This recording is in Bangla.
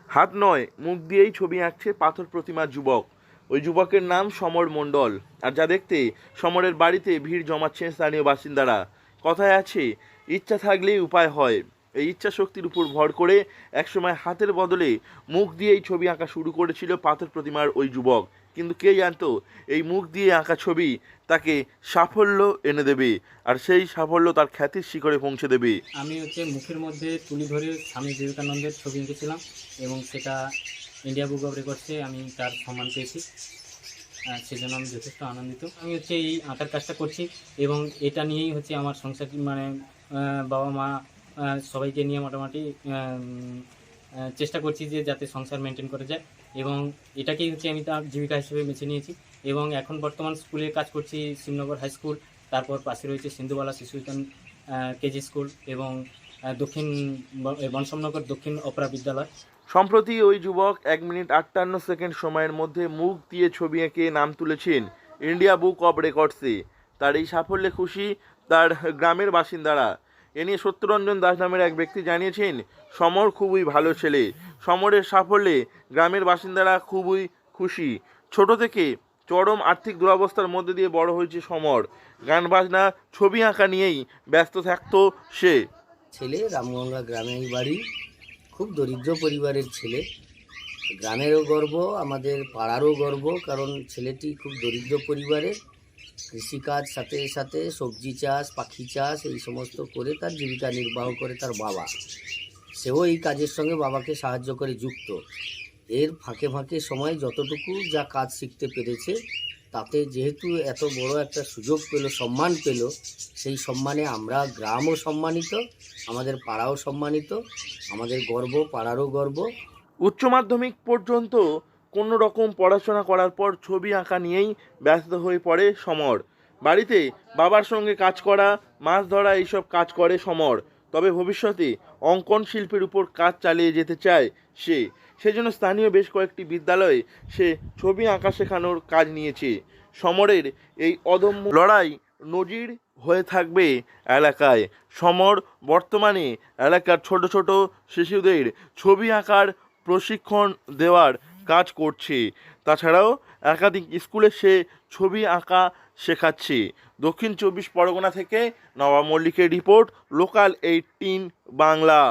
হাত নয় মুখ দিয়েই ছবি আঁকছে পাথর প্রতিমার যুবক। ওই যুবকের নাম সমর মণ্ডল। আর যা দেখতে সমরের বাড়িতে ভিড় জমাচ্ছেন স্থানীয় বাসিন্দারা। কথায় আছে, ইচ্ছা থাকলেই উপায় হয়। এই ইচ্ছা শক্তির উপর ভর করে একসময় হাতের বদলে মুখ দিয়েই ছবি আঁকা শুরু করেছিল পাথর প্রতিমার ওই যুবক। কিন্তু কে জানতো এই মুখ দিয়ে আঁকা ছবি তাকে সাফল্য এনে দেবে, আর সেই সাফল্য তার খ্যাতির শিখরে পৌঁছে দেবে। আমি মুখের মধ্যে তুলি ধরে স্বামী বিবেকানন্দের ছবি এঁকেছিলাম এবং সেটা ইন্ডিয়া বুক অফ রেকর্ডসে আমি তার সম্মান পেয়েছি। সেজন্য আমি যথেষ্ট আনন্দিত। আমি এই আঁকার কাজটা করছি এবং এটা নিয়েই আমার সংসার, মানে বাবা মা সবাইকে নিয়ে মোটামুটি চেষ্টা করছি যে যাতে সংসার মেনটেন করা যায়, এবং এটাকেই আমি তার জীবিকা হিসেবে বেছে নিয়েছি। এবং এখন বর্তমান স্কুলে কাজ করছি, শিবনগর হাই স্কুল, তারপর পাশে রয়েছে সিন্ধুবালা শিশুবিজ্ঞান কেজি স্কুল এবং দক্ষিণ বনসমনগর দক্ষিণ অপরা বিদ্যালয়। সম্প্রতি ওই যুবক 1 মিনিট 58 সেকেন্ড সময়ের মধ্যে মুখ দিয়ে ছবি এঁকে নাম তুলেছেন ইন্ডিয়া বুক অব রেকর্ডসে। তার এই সাফল্যে খুশি তার গ্রামের বাসিন্দারা। এ নিয়ে সত্যরঞ্জন দাস নামের এক ব্যক্তি জানিয়েছেন, সমর খুবই ভালো ছেলে। সমরের সাফল্যে গ্রামের বাসিন্দারা খুবই খুশি। ছোট থেকে চরম আর্থিক দুরবস্থার মধ্যে দিয়ে বড় হয়েছে সমর। গান বাজনা ছবি আঁকা নিয়েই ব্যস্ত থাকতো সে। ছেলে রামগঙ্গা গ্রামেই বাড়ি, খুব দরিদ্র পরিবারের ছেলে। গ্রামেরও গর্ব, আমাদের পাড়ারও গর্ব, কারণ ছেলেটি খুব দরিদ্র পরিবারের। কৃষিকাজ সাথে সাথে সবজি চাষ, পাখি চাষ এই সমস্ত করে তার জীবিকা নির্বাহ করে তার বাবা। সেও এই কাজের সঙ্গে বাবাকে সাহায্য করে যুক্ত। এর ফাঁকে ফাঁকে সময় যতটুকু যা কাজ শিখতে পেরেছে, তাতে যেহেতু এত বড় একটা সুযোগ পেল, সম্মান পেল, সেই সম্মানে আমরা গ্রামও সম্মানিত, আমাদের পাড়াও সম্মানিত, আমাদের গর্ব, পাড়ারও গর্ব। উচ্চ মাধ্যমিক পর্যন্ত কোনো রকম পড়াশোনা করার পর ছবি আঁকা নিয়েই ব্যস্ত হয়ে পড়ে সমর। বাড়িতে বাবার সঙ্গে কাজ করা, মাছ ধরা এইসব কাজ করে সমর। তবে ভবিষ্যতে অঙ্কন শিল্পের উপর কাজ চালিয়ে যেতে চায় সে। সেজন্য স্থানীয় বেশ কয়েকটি বিদ্যালয়ে সে ছবি আঁকা শেখানোর কাজ নিয়েছে। সমরের এই অদম্য লড়াই নজির হয়ে থাকবে এলাকায়। সমর বর্তমানে এলাকার ছোট ছোট শিশুদের ছবি আঁকার প্রশিক্ষণ দেওয়ার কাজ করছে। তাছাড়াও একাধিক স্কুলে সে ছবি আঁকা শেখাচ্ছে। দক্ষিণ 24 পরগনা থেকে নবাব মল্লিকের রিপোর্ট, লোকাল 18 বাংলা।